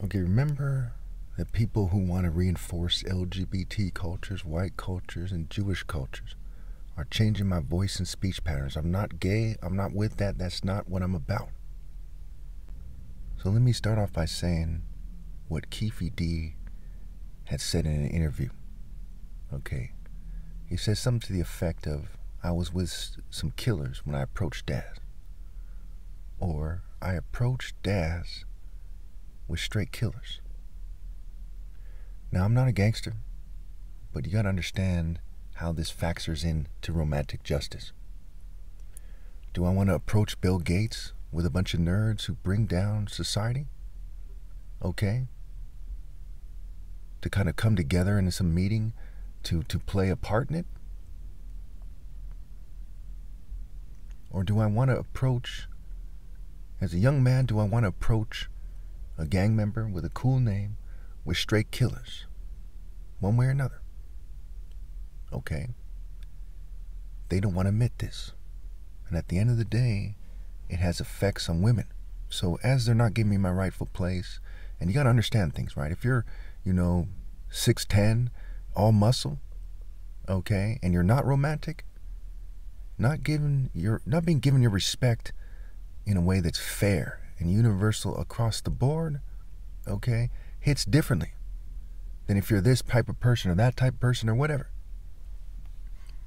Okay, remember that people who want to reinforce LGBT cultures, white cultures, and Jewish cultures are changing my voice and speech patterns. I'm not gay. I'm not with that. That's not what I'm about. So let me start off by saying what Keefe D had said in an interview. Okay. He says something to the effect of, I was with some killers when I approached Daz. Or, I approached Daz with straight killers. Now, I'm not a gangster, but you gotta understand how this factors into romantic justice. Do I want to approach Bill Gates with a bunch of nerds who bring down society? Okay. To kind of come together in some meeting to play a part in it? Or do I want to approach, as a young man, do I want to approach a gang member with a cool name with straight killers? One way or another. Okay. They don't want to admit this. And at the end of the day, it has effects on women. So as they're not giving me my rightful place, and you got to understand things, right? If you're, 6'10", all muscle, okay, and you're not romantic, not being given your respect in a way that's fair and universal across the board, okay, hits differently than if you're this type of person or that type of person or whatever.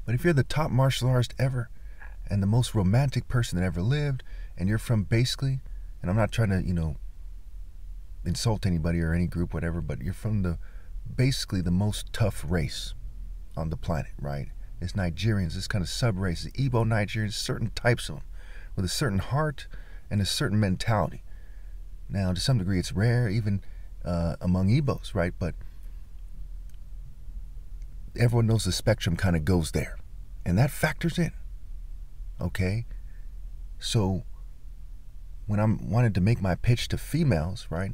But if you're the top martial artist ever and the most romantic person that ever lived, and you're from basically, and I'm not trying to, insult anybody or any group, whatever, but you're from basically the most tough race on the planet, right? It's Nigerians, this kind of sub-races, Igbo Nigerians, certain types of them, with a certain heart and a certain mentality. Now, to some degree, it's rare, even among Igbos, right? But everyone knows the spectrum kind of goes there. And that factors in, okay? So, when I wanted to make my pitch to females, right,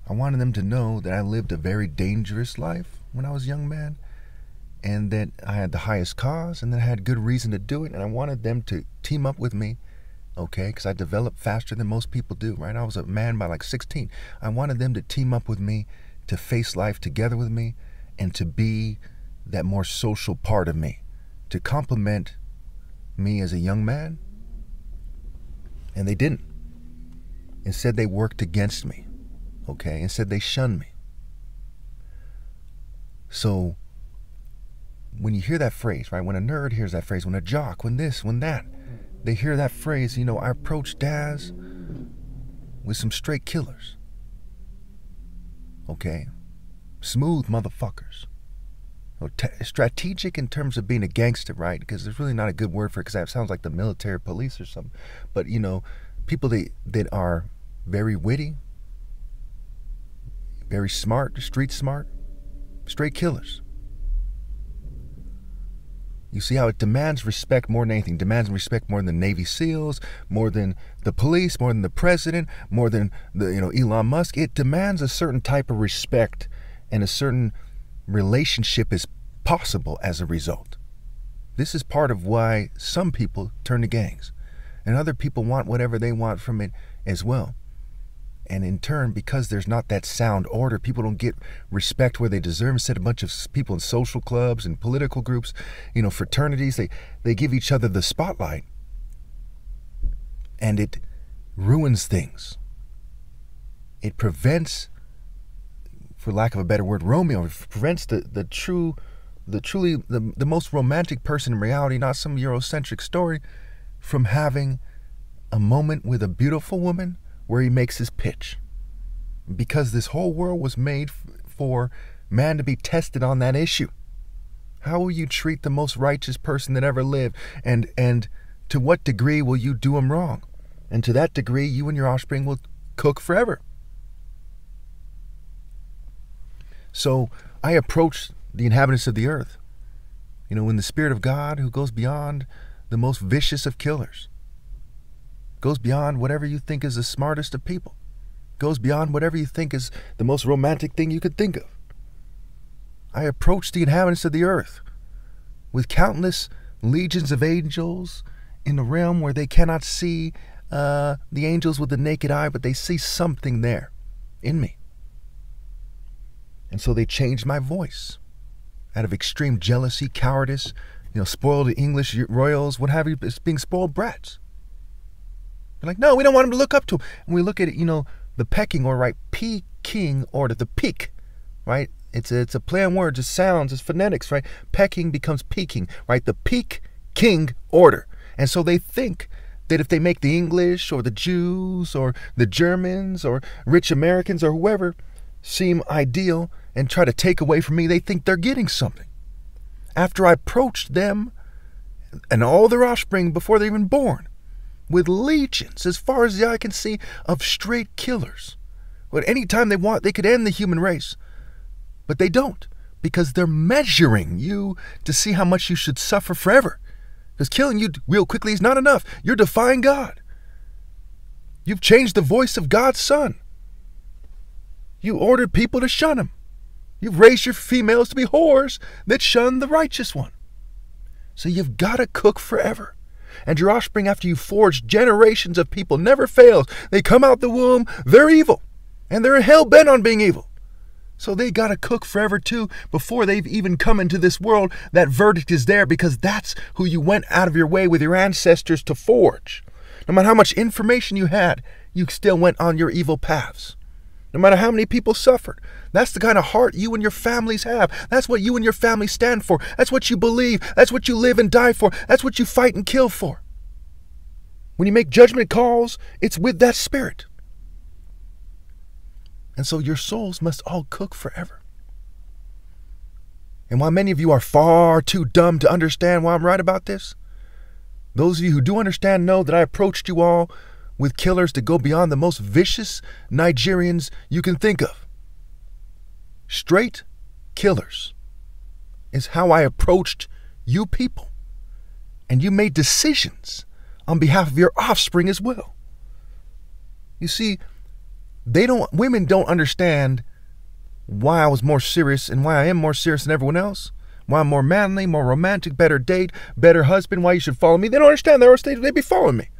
I wanted them to know that I lived a very dangerous life when I was a young man, and that I had the highest cause, and that I had good reason to do it, and I wanted them to team up with me, okay, because I developed faster than most people do, right? I was a man by like 16. I wanted them to team up with me, to face life together with me, and to be that more social part of me, to complement me as a young man, and they didn't. Instead, they worked against me, okay? Instead, they shunned me. So, when you hear that phrase, right, when a nerd hears that phrase, when a jock, when this, when that, they hear that phrase, I approached Daz with some straight killers. Okay? Smooth motherfuckers. Strategic in terms of being a gangster, right? Because there's really not a good word for it, because that sounds like the military police or something. But, people that are very witty, very smart, street smart, straight killers. You see how it demands respect more than anything. Demands respect more than the Navy SEALs, more than the police, more than the president, more than Elon Musk. It demands a certain type of respect, and a certain relationship is possible as a result. This is part of why some people turn to gangs, and other people want whatever they want from it as well. And in turn, because there's not that sound order, people don't get respect where they deserve. Instead, a bunch of people in social clubs and political groups, fraternities, they give each other the spotlight. And it ruins things. It prevents, for lack of a better word, Romeo. It prevents the most romantic person in reality, not some Eurocentric story, from having a moment with a beautiful woman where he makes his pitch. Because this whole world was made for man to be tested on that issue. How will you treat the most righteous person that ever lived? And to what degree will you do him wrong? And to that degree, you and your offspring will cook forever. So I approach the inhabitants of the earth, in the spirit of God, who goes beyond the most vicious of killers. Goes beyond whatever you think is the smartest of people. Goes beyond whatever you think is the most romantic thing you could think of. I approach the inhabitants of the earth with countless legions of angels in the realm where they cannot see the angels with the naked eye, but they see something there in me. And so they changed my voice out of extreme jealousy, cowardice, spoiled English royals, what have you, as being spoiled brats. They're like, no, we don't want him to look up to him. And we look at it, the pecking order, right? Peking order, the peak, right? It's a play on words, it's sounds, it's phonetics, right? Pecking becomes peaking, right? The peak king order. And so they think that if they make the English or the Jews or the Germans or rich Americans or whoever seem ideal and try to take away from me, they think they're getting something. After I approached them and all their offspring before they're even born with legions, as far as the eye can see, of straight killers. But any time they want, they could end the human race. But they don't, because they're measuring you to see how much you should suffer forever. Because killing you real quickly is not enough. You're defying God. You've changed the voice of God's Son. You ordered people to shun him. You've raised your females to be whores that shun the righteous one. So you've got to cook forever. And your offspring, after you forge generations of people, never fails. They come out the womb, they're evil. And they're hell-bent on being evil. So they got to cook forever too before they've even come into this world. That verdict is there because that's who you went out of your way with your ancestors to forge. No matter how much information you had, you still went on your evil paths. No matter how many people suffered. That's the kind of heart you and your families have. That's what you and your family stand for. That's what you believe. That's what you live and die for. That's what you fight and kill for. When you make judgment calls, it's with that spirit. And so your souls must all cook forever. And while many of you are far too dumb to understand why I'm right about this, those of you who do understand know that I approached you all with killers that go beyond the most vicious Nigerians you can think of. Straight killers is how I approached you people. And you made decisions on behalf of your offspring as well. You see, women don't understand why I was more serious and why I am more serious than everyone else. Why I'm more manly, more romantic, better date, better husband, why you should follow me. They don't understand that, or they'd be following me.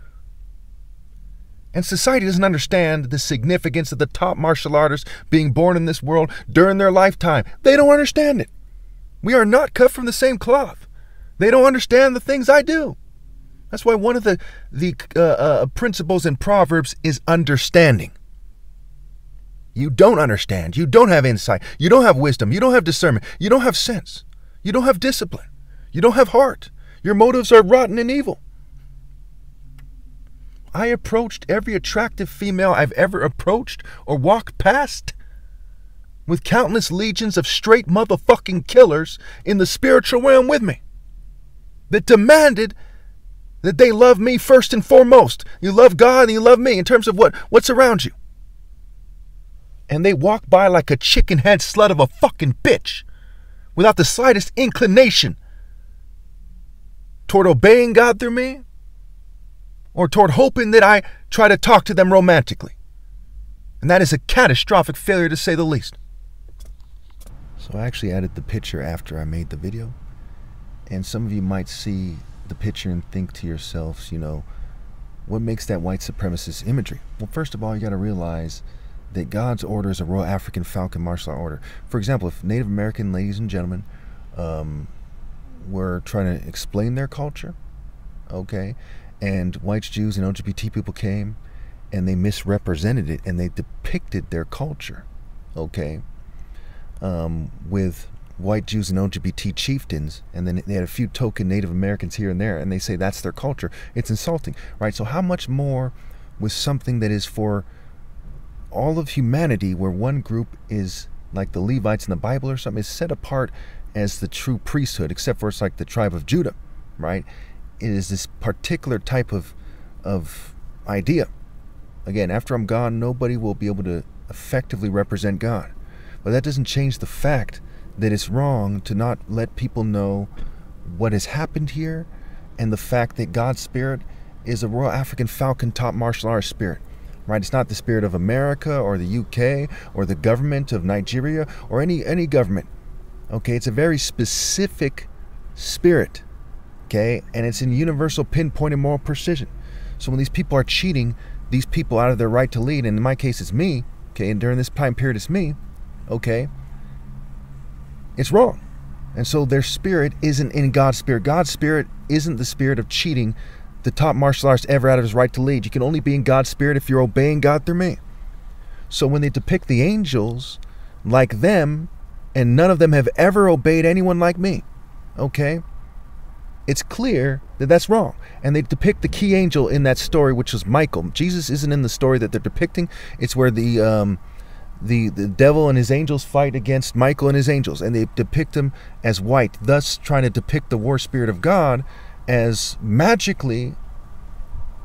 And society doesn't understand the significance of the top martial artists being born in this world during their lifetime. They don't understand it. We are not cut from the same cloth. They don't understand the things I do. That's why one of the principles in Proverbs is understanding. You don't understand. You don't have insight. You don't have wisdom. You don't have discernment. You don't have sense. You don't have discipline. You don't have heart. Your motives are rotten and evil. I approached every attractive female I've ever approached or walked past with countless legions of straight motherfucking killers in the spiritual realm with me that demanded that they love me first and foremost. You love God and you love me in terms of what's around you. And they walk by like a chicken-head slut of a fucking bitch without the slightest inclination toward obeying God through me or toward hoping that I try to talk to them romantically. And that is a catastrophic failure to say the least. So I actually added the picture after I made the video. And some of you might see the picture and think to yourselves, what makes that white supremacist imagery? Well, first of all, you got to realize that God's order is a Royal African Falcon martial art order. For example, if Native American ladies and gentlemen were trying to explain their culture, okay, and whites, Jews, and LGBT people came and they misrepresented it and they depicted their culture, okay, with white Jews and LGBT chieftains, and then they had a few token Native Americans here and there, and they say that's their culture. It's insulting, right? So how much more with something that is for all of humanity, where one group is like the Levites in the Bible or something, is set apart as the true priesthood, except for it's like the tribe of Judah, right? It is this particular type of idea. Again, after I'm gone, nobody will be able to effectively represent God. But that doesn't change the fact that it's wrong to not let people know what has happened here, and the fact that God's spirit is a Royal African Falcon top martial arts spirit. Right? It's not the spirit of America or the UK or the government of Nigeria or any government. Okay, it's a very specific spirit. Okay, and it's in universal pinpoint and moral precision. So when these people are cheating these people out of their right to lead, and in my case it's me, okay, and during this time period it's me, okay, It's wrong. And so their spirit isn't in God's spirit. God's spirit isn't the spirit of cheating the top martial artist ever out of his right to lead. You can only be in God's spirit if you're obeying God through me. So when they depict the angels like them, and none of them have ever obeyed anyone like me, okay, it's clear that that's wrong. And they depict the key angel in that story, which was Michael. Jesus isn't in the story that they're depicting. It's where the devil and his angels fight against Michael and his angels, and they depict him as white, thus trying to depict the war spirit of God as magically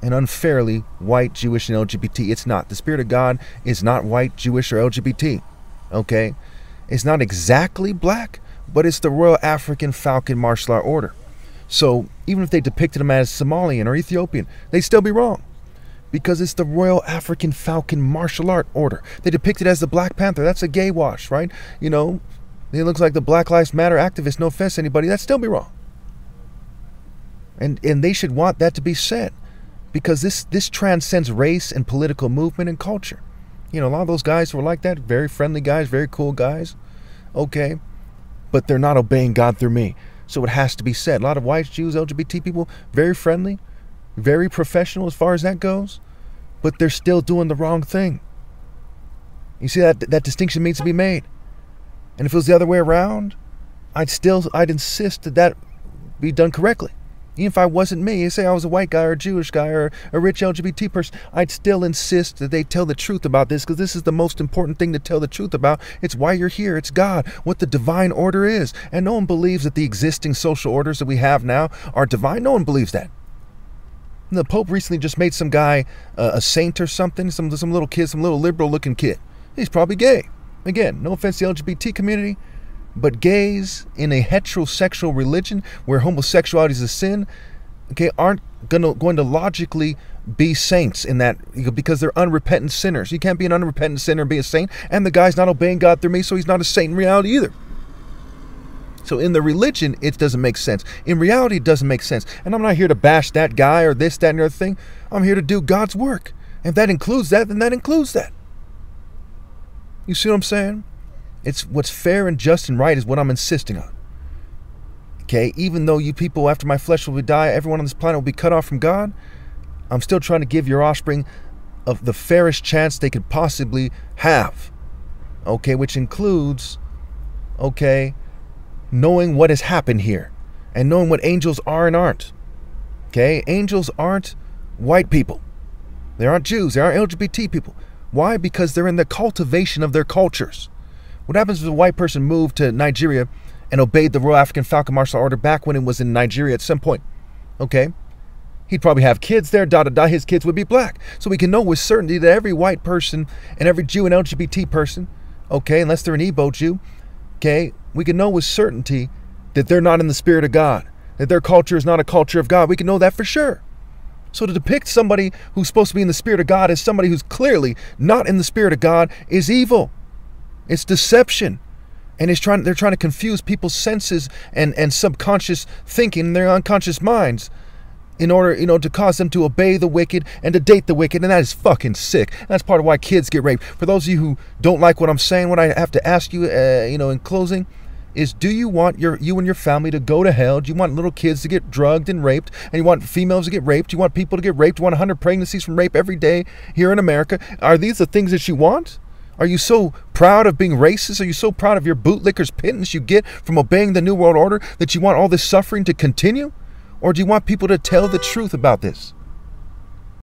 and unfairly white, Jewish, and LGBT. It's not. The spirit of God is not white, Jewish, or LGBT. Okay? It's not exactly black, but it's the Royal African Falcon Martial Art Order. So even if they depicted him as Somalian or Ethiopian, they'd still be wrong, because it's the Royal African Falcon Martial Art Order. They depict it as the Black Panther. That's a gay wash, right? You know, he looks like the Black Lives Matter activist. No offense to anybody. That'd still be wrong. And they should want that to be said, because this transcends race and political movement and culture. You know, a lot of those guys were like that, very friendly guys, very cool guys, okay, but they're not obeying God through me. So it has to be said. A lot of whites, Jews, LGBT people, very friendly, very professional as far as that goes, but they're still doing the wrong thing. You see, that distinction needs to be made. And if it was the other way around, I'd insist that be done correctly. Even if I wasn't me, say I was a white guy or a Jewish guy or a rich LGBT person, I'd still insist that they tell the truth about this, because this is the most important thing to tell the truth about. It's why you're here. It's God, what the divine order is. And no one believes that the existing social orders that we have now are divine. No one believes that. And the Pope recently just made some guy a saint or something, some little kid, some little liberal looking kid. He's probably gay. Again, no offense to the LGBT community, but gays in a heterosexual religion where homosexuality is a sin, okay, aren't going to logically be saints in that, because they're unrepentant sinners. You can't be an unrepentant sinner and be a saint, and the guy's not obeying God through me, so he's not a saint in reality either. So in the religion, it doesn't make sense. In reality, it doesn't make sense. And I'm not here to bash that guy or this, that, and the other thing. I'm here to do God's work. If that includes that, then that includes that. You see what I'm saying? It's what's fair and just and right is what I'm insisting on. Okay, even though you people, after my flesh will die, everyone on this planet will be cut off from God, I'm still trying to give your offspring of the fairest chance they could possibly have. Okay, which includes, okay, knowing what has happened here and knowing what angels are and aren't. Okay, angels aren't white people. They aren't Jews. They aren't LGBT people. Why? Because they're in the cultivation of their cultures. What happens if a white person moved to Nigeria and obeyed the Royal African Falcon Martial Order back when it was in Nigeria at some point? Okay, he'd probably have kids there, his kids would be black. So we can know with certainty that every white person and every Jew and LGBT person, okay, unless they're an Igbo Jew, okay, we can know with certainty that they're not in the spirit of God, that their culture is not a culture of God. We can know that for sure. So to depict somebody who's supposed to be in the spirit of God as somebody who's clearly not in the spirit of God is evil. It's deception. And they're trying to confuse people's senses and subconscious thinking in their unconscious minds in order, to cause them to obey the wicked and to date the wicked. And that is fucking sick. And that's part of why kids get raped. For those of you who don't like what I'm saying, what I have to ask you, in closing, is do you want you and your family to go to hell? Do you want little kids to get drugged and raped? And you want females to get raped? Do you want people to get raped? Do you want 100 pregnancies from rape every day here in America? Are these the things that you want? Are you so proud of being racist? Are you so proud of your bootlicker's pittance you get from obeying the New World Order that you want all this suffering to continue? Or do you want people to tell the truth about this?